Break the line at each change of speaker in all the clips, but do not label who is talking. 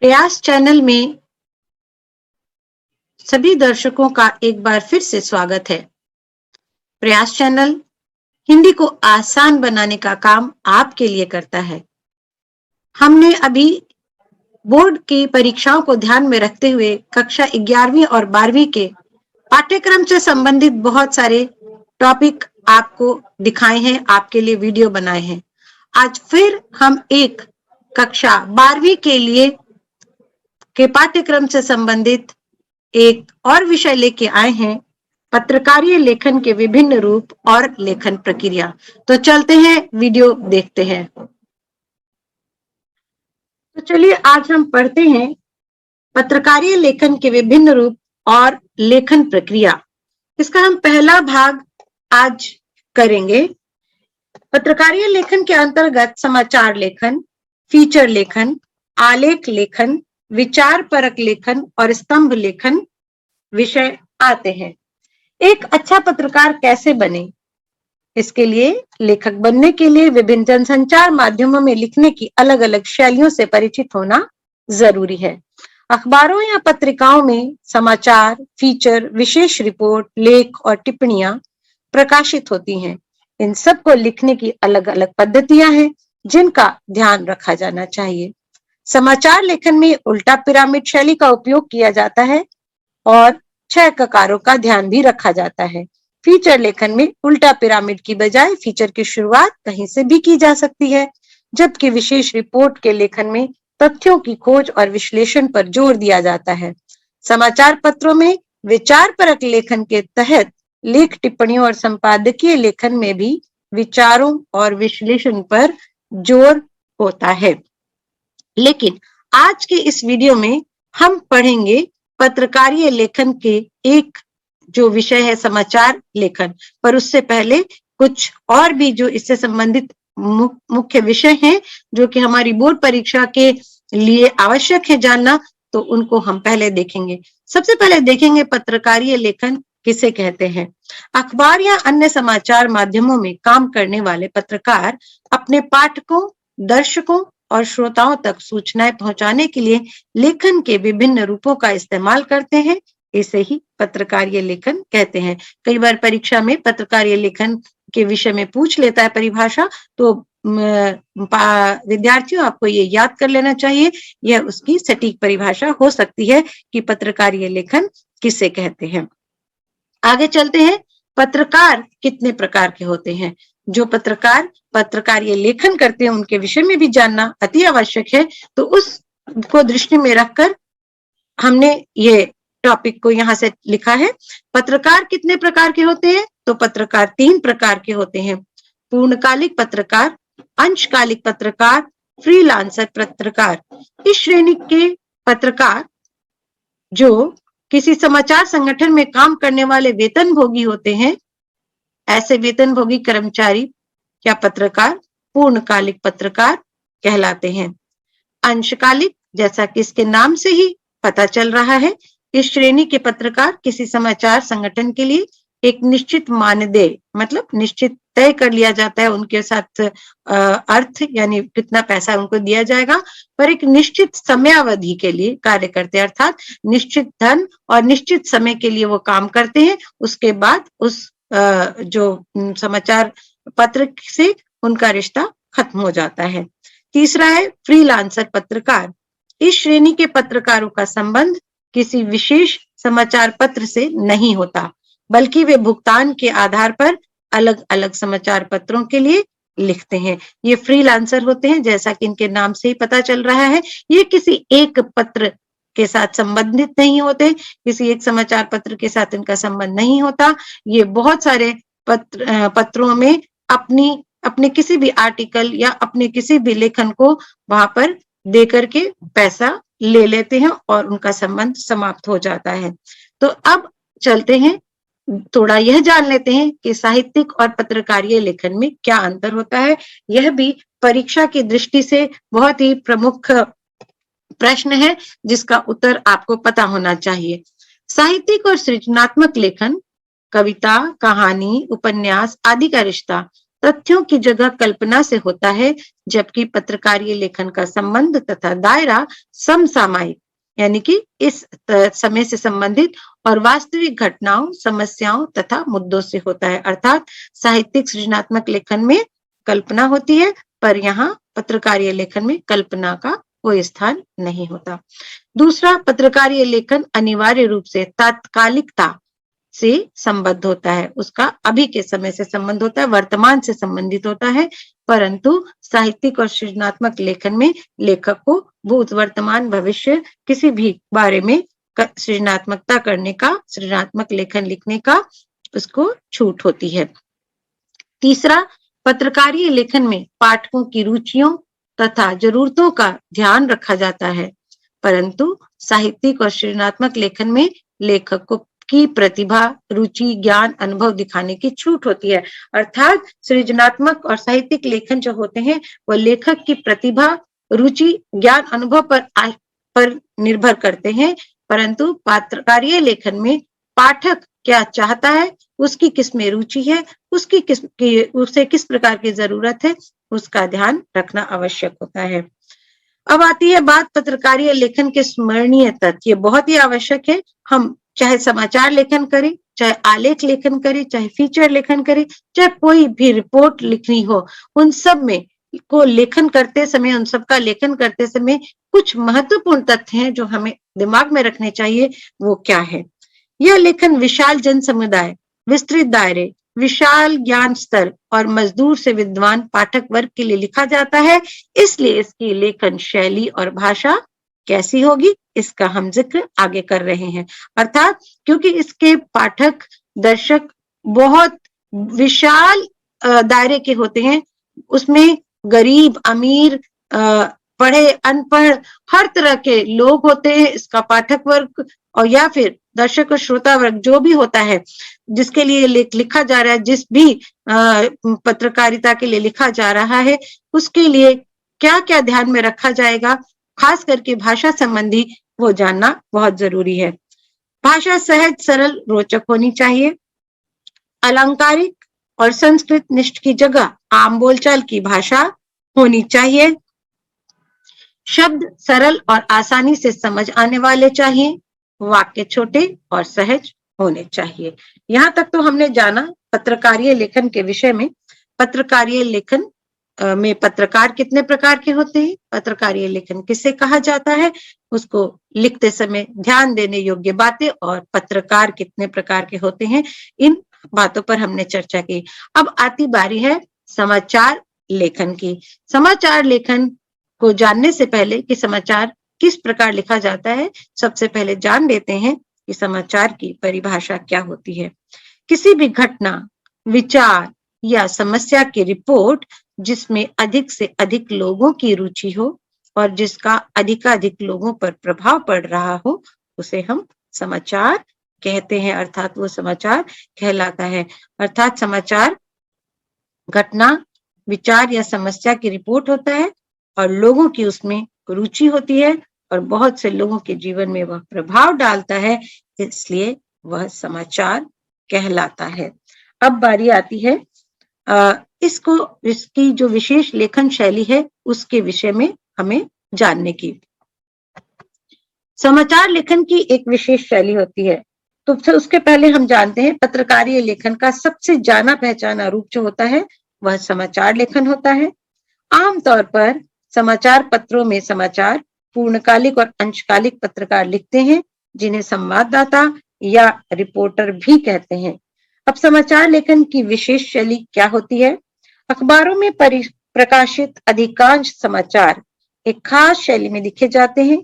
प्रयास चैनल में सभी दर्शकों का एक बार फिर से स्वागत है। प्रयास चैनल हिंदी को आसान बनाने का काम आपके लिए करता है। हमने अभी बोर्ड की परीक्षाओं को ध्यान में रखते हुए कक्षा 11वीं और 12वीं के पाठ्यक्रम से संबंधित बहुत सारे टॉपिक आपको दिखाए हैं, आपके लिए वीडियो बनाए हैं। आज फिर हम एक कक्षा 12वीं के लिए के पाठ्यक्रम से संबंधित एक और विषय लेके आए हैं, पत्रकारीय लेखन के विभिन्न रूप और लेखन प्रक्रिया। तो चलते हैं, वीडियो देखते हैं। तो चलिए आज हम पढ़ते हैं पत्रकारीय लेखन के विभिन्न रूप और लेखन प्रक्रिया। इसका हम पहला भाग आज करेंगे। पत्रकारीय लेखन के अंतर्गत समाचार लेखन, फीचर लेखन, आलेख लेखन, विचारपरक लेखन और स्तंभ लेखन विषय आते हैं। एक अच्छा पत्रकार कैसे बने? इसके लिए लेखक बनने के लिए विभिन्न जनसंचार माध्यमों में लिखने की अलग अलग शैलियों से परिचित होना जरूरी है। अखबारों या पत्रिकाओं में समाचार, फीचर, विशेष रिपोर्ट, लेख और टिप्पणियां प्रकाशित होती हैं। इन सब को लिखने की अलग अलग पद्धतियां हैं जिनका ध्यान रखा जाना चाहिए। समाचार लेखन में उल्टा पिरामिड शैली का उपयोग किया जाता है और 6 ककारों का ध्यान भी रखा जाता है। फीचर लेखन में उल्टा पिरामिड की बजाय फीचर की शुरुआत कहीं से भी की जा सकती है, जबकि विशेष रिपोर्ट के लेखन में तथ्यों की खोज और विश्लेषण पर जोर दिया जाता है। समाचार पत्रों में विचारपरक लेखन के तहत लेख, टिप्पणियों और संपादकीय लेखन में भी विचारों और विश्लेषण पर जोर होता है। लेकिन आज के इस वीडियो में हम पढ़ेंगे पत्रकारीय लेखन के एक जो विषय है समाचार लेखन, पर उससे पहले कुछ और भी जो इससे संबंधित मुख्य विषय हैं जो कि हमारी बोर्ड परीक्षा के लिए आवश्यक है जानना, तो उनको हम पहले देखेंगे। सबसे पहले देखेंगे पत्रकारीय लेखन किसे कहते हैं। अखबार या अन्य समाचार माध्यमों में काम करने वाले पत्रकार अपने पाठकों, दर्शकों और श्रोताओं तक सूचनाएं पहुंचाने के लिए लेखन के विभिन्न रूपों का इस्तेमाल करते हैं। इसे ही पत्रकारीय लेखन कहते हैं। कई बार परीक्षा में पत्रकारीय लेखन के विषय में पूछ लेता है परिभाषा, तो विद्यार्थियों आपको ये याद कर लेना चाहिए, यह उसकी सटीक परिभाषा हो सकती है कि पत्रकारीय लेखन किसे कहते हैं। आगे चलते हैं, पत्रकार कितने प्रकार के होते हैं। जो पत्रकार पत्रकारीय लेखन करते हैं उनके विषय में भी जानना अति आवश्यक है। तो उसको दृष्टि में रखकर हमने ये टॉपिक को यहाँ से लिखा है। पत्रकार कितने प्रकार के होते हैं? तो पत्रकार 3 प्रकार के होते हैं। पूर्णकालिक पत्रकार, अंशकालिक पत्रकार, फ्रीलांसर पत्रकार। इस श्रेणी के पत्रकार जो किसी समाचार संगठन में काम करने वाले वेतनभोगी होते हैं, ऐसे वेतनभोगी कर्मचारी या पत्रकार पूर्णकालिक पत्रकार कहलाते हैं। अंशकालिक, जैसा कि इसके नाम से ही पता चल रहा है, इस श्रेणी के पत्रकार किसी समाचार संगठन के लिए एक निश्चित मानदेय, मतलब निश्चित तय कर लिया जाता है उनके साथ अर्थ, यानी कितना पैसा उनको दिया जाएगा, पर एक निश्चित समयावधि के लिए कार्य करते हैं, अर्थात निश्चित धन और निश्चित समय के लिए वो काम करते हैं। उसके बाद उस जो समाचार पत्र से उनका रिश्ता खत्म हो जाता है। तीसरा है फ्रीलांसर पत्रकार। इस श्रेणी के पत्रकारों का संबंध किसी विशेष समाचार पत्र से नहीं होता, बल्कि वे भुगतान के आधार पर अलग अलग समाचार पत्रों के लिए लिखते हैं। ये फ्रीलांसर होते हैं, जैसा कि इनके नाम से ही पता चल रहा है। ये किसी एक पत्र के साथ संबंधित नहीं होते, किसी एक समाचार पत्र के साथ इनका संबंध नहीं होता। ये बहुत सारे पत्रों में अपने किसी भी आर्टिकल या अपने किसी भी लेखन को वहां पर दे करके पैसा ले लेते हैं और उनका संबंध समाप्त हो जाता है। तो अब चलते हैं, थोड़ा यह जान लेते हैं कि साहित्यिक और पत्रकारीय लेखन में क्या अंतर होता है। यह भी परीक्षा की दृष्टि से बहुत ही प्रमुख प्रश्न है जिसका उत्तर आपको पता होना चाहिए। साहित्यिक और सृजनात्मक लेखन कविता, कहानी, उपन्यास आदि का रिश्ता तथ्यों की जगह कल्पना से होता है, जबकि पत्रकारीय लेखन का संबंध तथा दायरा समसामयिक यानी कि इस समय से संबंधित और वास्तविक घटनाओं, समस्याओं तथा मुद्दों से होता है। अर्थात साहित्यिक सृजनात्मक लेखन में कल्पना होती है, पर यहाँ पत्रकारीय लेखन में कल्पना का कोई स्थान नहीं होता। दूसरा, पत्रकारीय लेखन अनिवार्य रूप से तात्कालिकता से संबद्ध होता है, उसका अभी के समय से संबंध होता है, वर्तमान से संबंधित होता है। परंतु साहित्यिक और सृजनात्मक लेखन में लेखक को भूत, वर्तमान, भविष्य किसी भी बारे में सृजनात्मकता करने का, सृजनात्मक लेखन लिखने का उसको छूट होती है। तीसरा, पत्रकारीय लेखन में पाठकों की रुचियों तथा जरूरतों का ध्यान रखा जाता है, परंतु साहित्यिक और सृजनात्मक लेखन में लेखक को की प्रतिभा, रुचि, ज्ञान, अनुभव दिखाने की छूट होती है। अर्थात सृजनात्मक और साहित्यिक लेखन जो होते हैं वो लेखक की प्रतिभा, रुचि, ज्ञान, अनुभव पर निर्भर करते हैं, परंतु पत्रकारीय लेखन में पाठक क्या चाहता है, उसकी किस में रुचि है, उसे किस प्रकार की जरूरत है, उसका ध्यान रखना आवश्यक होता है। अब आती है बात पत्रकारीय लेखन के स्मरणीय तथ्य। ये बहुत ही आवश्यक है। हम चाहे समाचार लेखन करें, चाहे आलेख लेखन करें, चाहे फीचर लेखन करें, चाहे कोई भी रिपोर्ट लिखनी हो, उन सब में को लेखन करते समय, उन सब का लेखन करते समय कुछ महत्वपूर्ण तथ्य हैं जो हमें दिमाग में रखने चाहिए। वो क्या है? यह लेखन विशाल जन समुदाय, विस्तृत दायरे, विशाल ज्ञान स्तर और मजदूर से विद्वान पाठक वर्ग के लिए लिखा जाता है, इसलिए इसकी लेखन शैली और भाषा कैसी होगी, इसका हम जिक्र आगे कर रहे हैं। अर्थात क्योंकि इसके पाठक, दर्शक बहुत विशाल दायरे के होते हैं, उसमें गरीब, अमीर, पढ़े, अनपढ़, हर तरह के लोग होते हैं। इसका पाठक वर्ग और या फिर दर्शक और श्रोता वर्ग जो भी होता है, जिसके लिए लिखा जा रहा है, जिस भी पत्रकारिता के लिए लिखा जा रहा है, उसके लिए क्या क्या ध्यान में रखा जाएगा, खास करके भाषा संबंधी वो जानना बहुत जरूरी है। भाषा सहज, सरल, रोचक होनी चाहिए। अलंकारिक और संस्कृत निष्ठ की जगह आम बोलचाल की भाषा होनी चाहिए। शब्द सरल और आसानी से समझ आने वाले चाहिए। वाक्य छोटे और सहज होने चाहिए। यहाँ तक तो हमने जाना पत्रकारीय लेखन के विषय में। पत्रकारीय लेखन में पत्रकार कितने प्रकार के होते हैं, पत्रकारीय लेखन किसे कहा जाता है, उसको लिखते समय ध्यान देने योग्य बातें और पत्रकार कितने प्रकार के होते हैं, इन बातों पर हमने चर्चा की। अब आती बारी है समाचार लेखन की। समाचार लेखन को जानने से पहले कि समाचार किस प्रकार लिखा जाता है, सबसे पहले जान लेते हैं कि समाचार की परिभाषा क्या होती है। किसी भी घटना, विचार या समस्या की रिपोर्ट जिसमें अधिक से अधिक लोगों की रुचि हो और जिसका अधिकाधिक लोगों पर प्रभाव पड़ रहा हो, उसे हम समाचार कहते हैं। अर्थात वो समाचार कहलाता है। अर्थात समाचार घटना, विचार या समस्या की रिपोर्ट होता है और लोगों की उसमें रुचि होती है और बहुत से लोगों के जीवन में वह प्रभाव डालता है, इसलिए वह समाचार कहलाता है। अब बारी आती है इसकी जो विशेष लेखन शैली है उसके विषय में हमें जानने की। समाचार लेखन की एक विशेष शैली होती है, तो उसके पहले हम जानते हैं पत्रकारीय लेखन का सबसे जाना पहचाना रूप जो होता है वह समाचार लेखन होता है। आमतौर पर समाचार पत्रों में समाचार पूर्णकालिक और अंशकालिक पत्रकार लिखते हैं, जिन्हें संवाददाता या रिपोर्टर भी कहते हैं। अब समाचार लेखन की विशेष शैली क्या होती है? अखबारों में प्रकाशित अधिकांश समाचार एक खास शैली में लिखे जाते हैं।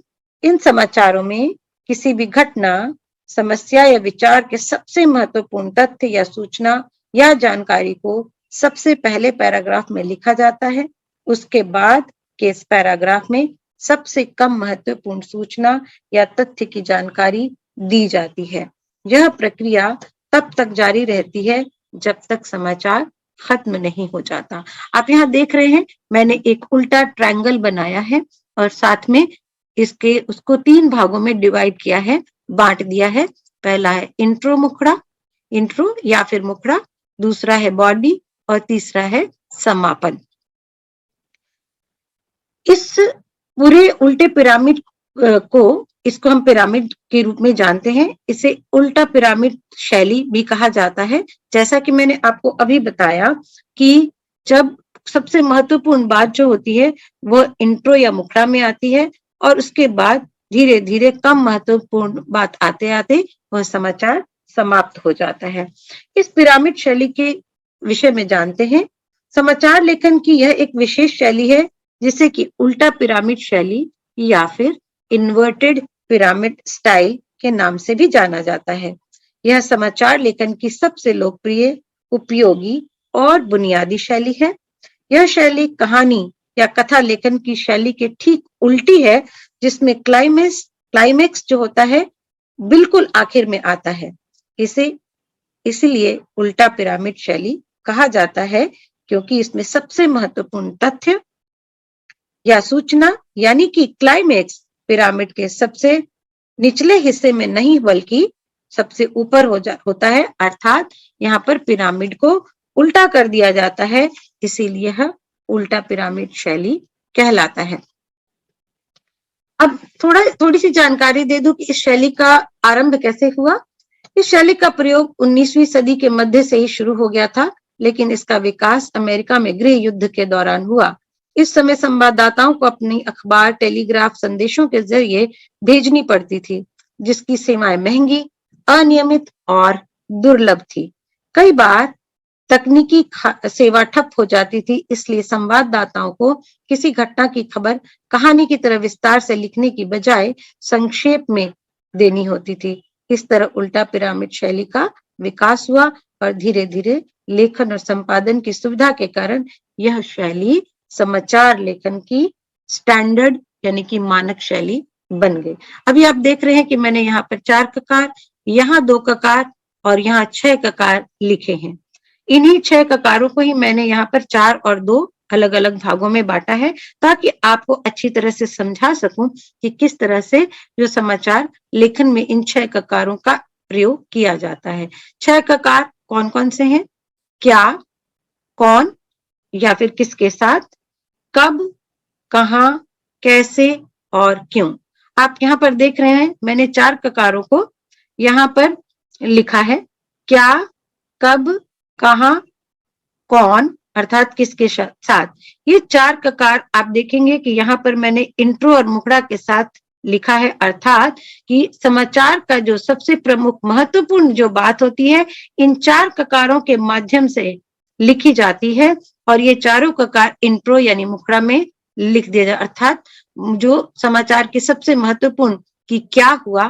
इन समाचारों में किसी भी घटना, समस्या या विचार के सबसे महत्वपूर्ण तथ्य या सूचना या जानकारी को सबसे पहले पैराग्राफ में लिखा जाता है। उसके बाद के इस पैराग्राफ में सबसे कम महत्वपूर्ण सूचना या तथ्य की जानकारी दी जाती है। यह प्रक्रिया तब तक जारी रहती है जब तक समाचार खत्म नहीं हो जाता। आप यहाँ देख रहे हैं मैंने एक उल्टा ट्रायंगल बनाया है और साथ में उसको 3 भागों में डिवाइड किया है, बांट दिया है। पहला है इंट्रो मुखड़ा, इंट्रो या फिर मुखड़ा, दूसरा है बॉडी और तीसरा है समापन। इस पूरे उल्टे पिरामिड को, इसको हम पिरामिड के रूप में जानते हैं। इसे उल्टा पिरामिड शैली भी कहा जाता है। जैसा कि मैंने आपको अभी बताया कि जब सबसे महत्वपूर्ण बात जो होती है वो इंट्रो या मुखड़ा में आती है और उसके बाद धीरे धीरे कम महत्वपूर्ण बात आते आते वह समाचार समाप्त हो जाता है। इस पिरामिड शैली के विषय में जानते हैं। समाचार लेखन की यह एक विशेष शैली है जिसे कि उल्टा पिरामिड शैली या फिर इन्वर्टेड पिरामिड स्टाइल के नाम से भी जाना जाता है। यह समाचार लेखन की सबसे लोकप्रिय, उपयोगी और बुनियादी शैली है। यह शैली कहानी या कथा लेखन की शैली के ठीक उल्टी है, जिसमें क्लाइमेक्स जो होता है बिल्कुल आखिर में आता है। इसे इसलिए उल्टा पिरामिड शैली कहा जाता है क्योंकि इसमें सबसे महत्वपूर्ण तथ्य या सूचना यानी कि क्लाइमेक्स पिरामिड के सबसे निचले हिस्से में नहीं बल्कि सबसे ऊपर होता है, अर्थात यहाँ पर पिरामिड को उल्टा कर दिया जाता है, इसीलिए यह उल्टा पिरामिड शैली कहलाता है। अब थोड़ी सी जानकारी दे दूं कि इस शैली का आरंभ कैसे हुआ। इस शैली का प्रयोग 19वीं सदी के मध्य से ही शुरू हो गया था, लेकिन इसका विकास अमेरिका में गृह युद्ध के दौरान हुआ। इस समय संवाददाताओं को अपनी अखबार, टेलीग्राफ संदेशों के जरिए भेजनी पड़ती थी, जिसकी सेवाएं महंगी, अनियमित और दुर्लभ थी। कई बार तकनीकी सेवा ठप हो जाती थी, इसलिए संवाददाताओं को किसी घटना की खबर कहानी की तरह विस्तार से लिखने की बजाय संक्षेप में देनी होती थी। इस तरह उल्टा पिरामिड शैली का विकास हुआ और धीरे धीरे लेखन और संपादन की सुविधा के कारण यह शैली समाचार लेखन की स्टैंडर्ड यानी कि मानक शैली बन गई। अभी आप देख रहे हैं कि मैंने यहाँ पर 4 ककार, यहाँ 2 ककार और यहाँ 6 ककार लिखे हैं। इन्हीं 6 ककारों को ही मैंने यहाँ पर 4 और 2 अलग अलग भागों में बांटा है, ताकि आपको अच्छी तरह से समझा सकूं कि किस तरह से जो समाचार लेखन में इन 6 ककारों का प्रयोग किया जाता है। 6 ककार कौन कौन से हैं? क्या, कौन या फिर किसके साथ, कब, कहां, कैसे और क्यों। आप यहाँ पर देख रहे हैं मैंने 4 ककारों को यहाँ पर लिखा है। क्या, कब, कहां, कौन अर्थात किसके साथ। ये 4 ककार आप देखेंगे कि यहाँ पर मैंने इंट्रो और मुखड़ा के साथ लिखा है, अर्थात कि समाचार का जो सबसे प्रमुख महत्वपूर्ण जो बात होती है इन 4 ककारों के माध्यम से लिखी जाती है और ये चारों ककार इंट्रो यानी मुखड़ा में लिख दिया जाए, अर्थात जो समाचार की सबसे महत्वपूर्ण कि क्या हुआ,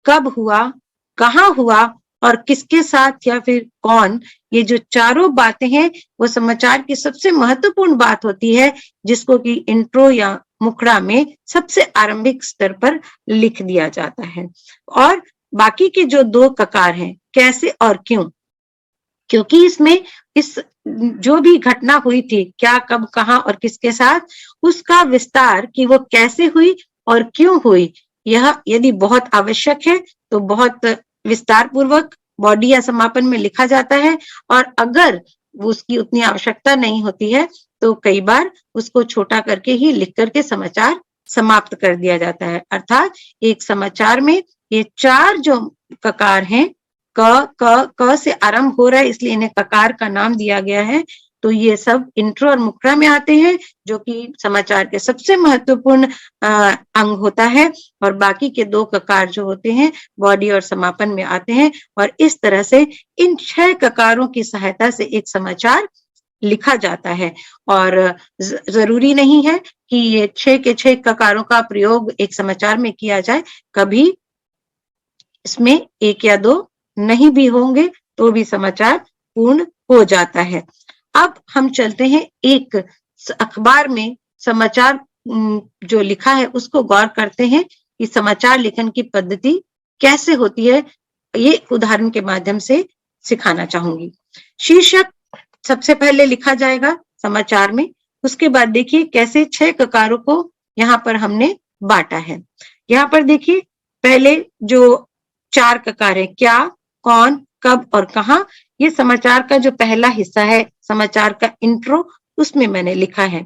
कब हुआ, कहाँ हुआ और किसके साथ या फिर कौन, ये जो चारों बातें हैं वो समाचार की सबसे महत्वपूर्ण बात होती है, जिसको कि इंट्रो या मुखड़ा में सबसे आरंभिक स्तर पर लिख दिया जाता है। और बाकी के जो 2 ककार हैं, कैसे और क्यों, क्योंकि इसमें इस जो भी घटना हुई थी, क्या, कब, कहां और किसके साथ, उसका विस्तार कि वो कैसे हुई और क्यों हुई, यह यदि बहुत आवश्यक है तो बहुत विस्तार पूर्वक बॉडी या समापन में लिखा जाता है, और अगर उसकी उतनी आवश्यकता नहीं होती है तो कई बार उसको छोटा करके ही लिख करके समाचार समाप्त कर दिया जाता है। अर्थात एक समाचार में ये 4 जो ककार हैं, क से आरंभ हो रहा है इसलिए इन्हें ककार का नाम दिया गया है। तो ये सब इंट्रो और मुखड़ा में आते हैं, जो कि समाचार के सबसे महत्वपूर्ण अंग होता है, और बाकी के 2 ककार जो होते हैं बॉडी और समापन में आते हैं। और इस तरह से इन 6 ककारों की सहायता से एक समाचार लिखा जाता है। और जरूरी नहीं है कि ये 6 के 6 ककारों का प्रयोग एक समाचार में किया जाए, कभी इसमें 1 या 2 नहीं भी होंगे तो भी समाचार पूर्ण हो जाता है। अब हम चलते हैं एक अखबार में समाचार जो लिखा है उसको गौर करते हैं कि समाचार लेखन की पद्धति कैसे होती है, ये उदाहरण के माध्यम से सिखाना चाहूंगी। शीर्षक सबसे पहले लिखा जाएगा समाचार में, उसके बाद देखिए कैसे 6 ककारों को यहाँ पर हमने बांटा है। यहाँ पर देखिए पहले जो 4 ककार है, क्या, कौन, कब और कहां, ये समाचार का जो पहला हिस्सा है, समाचार का इंट्रो, उसमें मैंने लिखा है।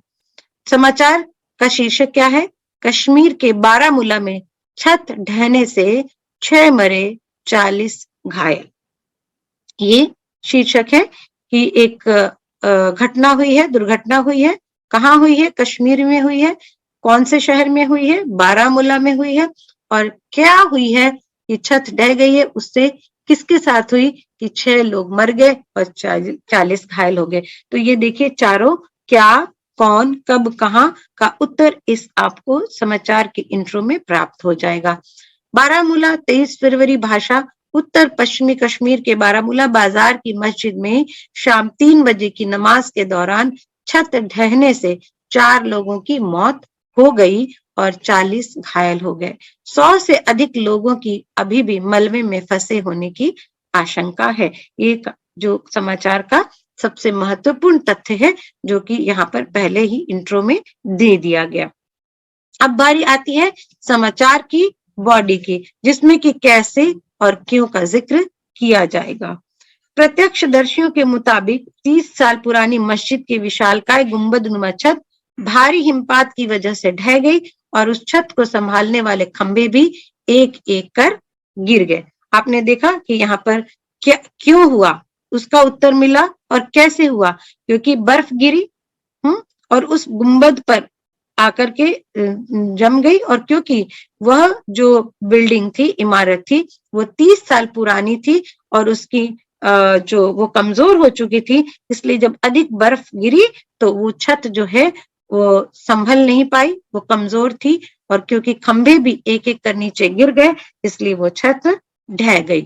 समाचार का शीर्षक क्या है? कश्मीर के बारामूला में छत ढहने से 6 मरे 40 घायल। ये शीर्षक है कि एक घटना हुई है, दुर्घटना हुई है। कहाँ हुई है? कश्मीर में हुई है। कौन से शहर में हुई है? बारामूला में हुई है। और क्या हुई है कि छत ढह गई है? उससे किसके साथ हुई कि 6 लोग मर गए और 40 घायल हो गए। तो ये देखिए चारों क्या, कौन, कब, कहाँ का उत्तर इस आपको समाचार के इंट्रो में प्राप्त हो जाएगा। बारामूला 23 फरवरी भाषा उत्तर पश्चिमी कश्मीर के बारामूला बाजार की मस्जिद में शाम 3 बजे की नमाज के दौरान छत ढहने से 4 लोगों की मौत हो गई और 40 घायल हो गए। 100 से अधिक लोगों की अभी भी मलबे में फंसे होने की आशंका है। ये जो समाचार का सबसे महत्वपूर्ण तथ्य है, जो कि यहाँ पर पहले ही इंट्रो में दे दिया गया। अब बारी आती है समाचार की बॉडी की, जिसमें कि कैसे और क्यों का जिक्र किया जाएगा। प्रत्यक्षदर्शियों के मुताबिक 30 साल पुरानी मस्जिद की विशालकाय गुंबदनुमा छत भारी हिमपात की वजह से ढह गई और उस छत को संभालने वाले खंभे भी एक एक कर गिर गए। आपने देखा कि यहाँ पर क्या क्यों हुआ, उसका उत्तर मिला। और कैसे हुआ? क्योंकि बर्फ गिरी और उस गुंबद पर आकर के जम गई, और क्योंकि वह जो बिल्डिंग थी, इमारत थी, वो 30 साल पुरानी थी और उसकी जो वो कमजोर हो चुकी थी, इसलिए जब अधिक बर्फ गिरी तो वो छत जो है वो संभल नहीं पाई, वो कमजोर थी। और क्योंकि खंभे भी एक एक कर नीचे गिर गए, इसलिए वो छत ढह गई।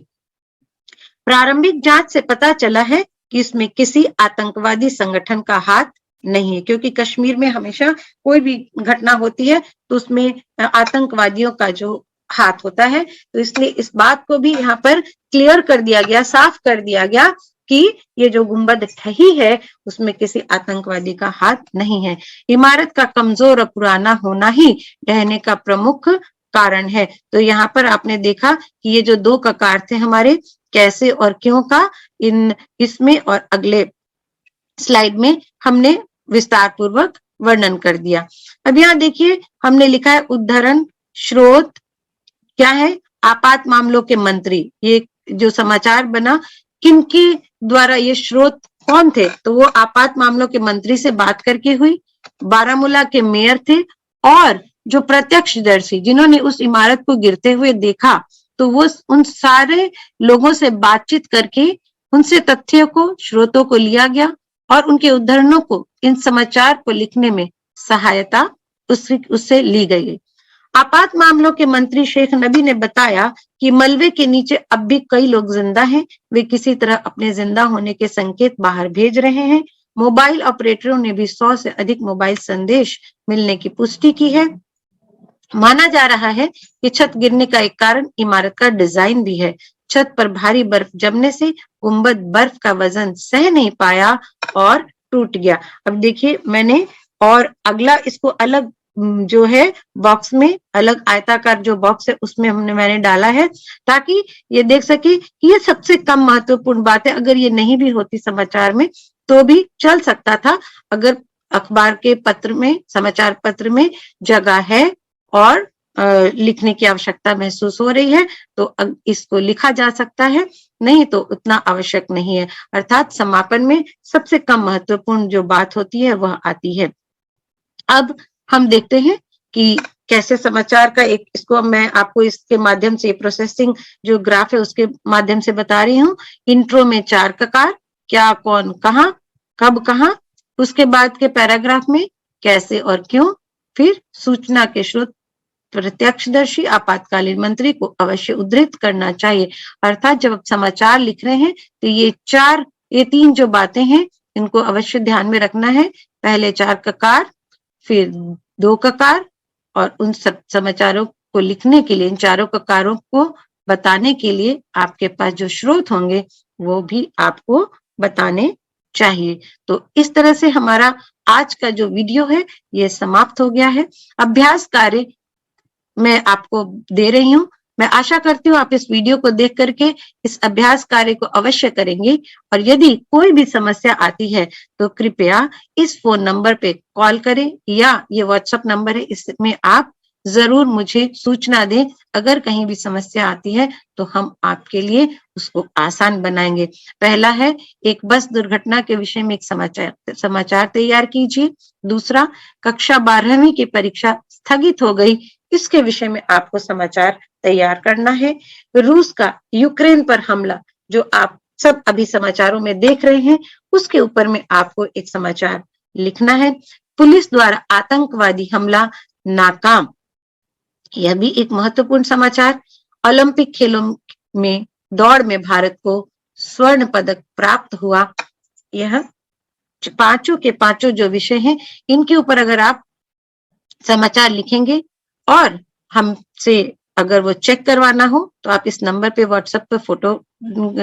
प्रारंभिक जांच से पता चला है कि इसमें किसी आतंकवादी संगठन का हाथ नहीं है, क्योंकि कश्मीर में हमेशा कोई भी घटना होती है तो उसमें आतंकवादियों का जो हाथ होता है। तो इसलिए इस बात को भी यहाँ पर क्लियर कर दिया गया, साफ कर दिया गया कि ये जो गुंबद ढही है उसमें किसी आतंकवादी का हाथ नहीं है। इमारत का कमजोर और पुराना होना ही ढहने का प्रमुख कारण है। तो यहाँ पर आपने देखा कि ये जो 2 ककार थे हमारे, कैसे और क्यों का, इसमें और अगले स्लाइड में हमने विस्तार पूर्वक वर्णन कर दिया। अब यहाँ देखिए हमने लिखा है उद्धरण स्रोत क्या है? आपात मामलों के मंत्री। ये जो समाचार बना, किनके द्वारा, ये स्रोत कौन थे? तो वो आपात मामलों के मंत्री से बात करके हुई, बारामूला के मेयर थे, और जो प्रत्यक्षदर्शी जिन्होंने उस इमारत को गिरते हुए देखा, तो वो उन सारे लोगों से बातचीत करके उनसे तथ्यों को, स्रोतों को लिया गया और उनके उद्धरणों को इन समाचार को लिखने में सहायता उससे ली गई। आपात मामलों के मंत्री शेख नबी ने बताया कि मलबे के नीचे अब भी कई लोग जिंदा हैं। वे किसी तरह अपने जिंदा होने के संकेत बाहर भेज रहे हैं। मोबाइल ऑपरेटरों ने भी 100 से अधिक मोबाइल संदेश मिलने की पुष्टि की है। माना जा रहा है कि छत गिरने का एक कारण इमारत का डिजाइन भी है। छत पर भारी बर्फ जमने से गुंबद बर्फ का वजन सह नहीं पाया और टूट गया। अब देखिए मैंने और अगला इसको अलग जो है बॉक्स में, अलग आयताकार जो बॉक्स है उसमें मैंने डाला है, ताकि ये देख सके कि ये सबसे कम महत्वपूर्ण बात है। अगर ये नहीं भी होती समाचार में तो भी चल सकता था। अगर अखबार के पत्र में, समाचार पत्र में जगह है और लिखने की आवश्यकता महसूस हो रही है तो इसको लिखा जा सकता है, नहीं तो उतना आवश्यक नहीं है। अर्थात समापन में सबसे कम महत्वपूर्ण जो बात होती है वह आती है। अब हम देखते हैं कि कैसे समाचार का एक, इसको मैं आपको इसके माध्यम से, प्रोसेसिंग जो ग्राफ है उसके माध्यम से बता रही हूँ। इंट्रो में 4 ककार, क्या, कौन, कहां, कब, कहां, उसके बाद के पैराग्राफ में कैसे और क्यों, फिर सूचना के स्रोत, प्रत्यक्षदर्शी, आपातकालीन मंत्री को अवश्य उद्धृत करना चाहिए। अर्थात जब आप समाचार लिख रहे हैं तो ये 3 जो बातें हैं इनको अवश्य ध्यान में रखना है। पहले 4 ककार, फिर 2 ककार, और उन सब समाचारों को लिखने के लिए, इन चारों ककारों को बताने के लिए आपके पास जो स्रोत होंगे वो भी आपको बताने चाहिए। तो इस तरह से हमारा आज का जो वीडियो है ये समाप्त हो गया है। अभ्यास कार्य मैं आपको दे रही हूँ मैं आशा करती हूँ आप इस वीडियो को देख करके इस अभ्यास कार्य को अवश्य करेंगे, और यदि कोई भी समस्या आती है तो कृपया इस फोन नंबर पे कॉल करें या ये व्हाट्सएप नंबर है, इसमें आप जरूर मुझे सूचना दें। अगर कहीं भी समस्या आती है तो हम आपके लिए उसको आसान बनाएंगे। पहला है, एक बस दुर्घटना के विषय में एक समाचार तैयार कीजिए। दूसरा, कक्षा 12वीं की परीक्षा स्थगित हो गई, इसके विषय में आपको समाचार तैयार करना है। रूस का यूक्रेन पर हमला, जो आप सब अभी समाचारों में देख रहे हैं, उसके ऊपर में आपको एक समाचार लिखना है। पुलिस द्वारा आतंकवादी हमला नाकाम, यह भी एक महत्वपूर्ण समाचार। ओलंपिक खेलों में दौड़ में भारत को स्वर्ण पदक प्राप्त हुआ। यह पांचों के पांचों जो विषय हैं, इनके ऊपर अगर आप समाचार लिखेंगे और हमसे अगर वो चेक करवाना हो तो आप इस नंबर पे व्हाट्सएप पे फोटो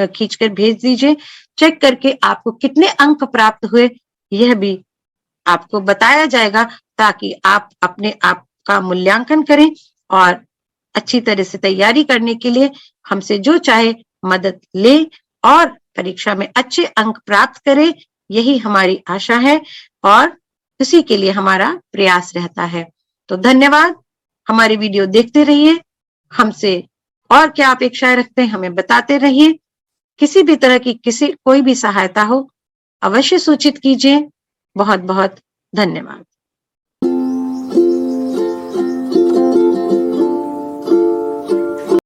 खींचकर भेज दीजिए। चेक करके आपको कितने अंक प्राप्त हुए यह भी आपको बताया जाएगा, ताकि आप अपने आप का मूल्यांकन करें और अच्छी तरह से तैयारी करने के लिए हमसे जो चाहे मदद ले और परीक्षा में अच्छे अंक प्राप्त करें। यही हमारी आशा है और इसी के लिए हमारा प्रयास रहता है। तो धन्यवाद, हमारी वीडियो देखते रहिए। हमसे और क्या अपेक्षाएं रखते हैं हमें बताते रहिए। किसी भी तरह की कोई भी सहायता हो अवश्य सूचित कीजिए। बहुत बहुत धन्यवाद।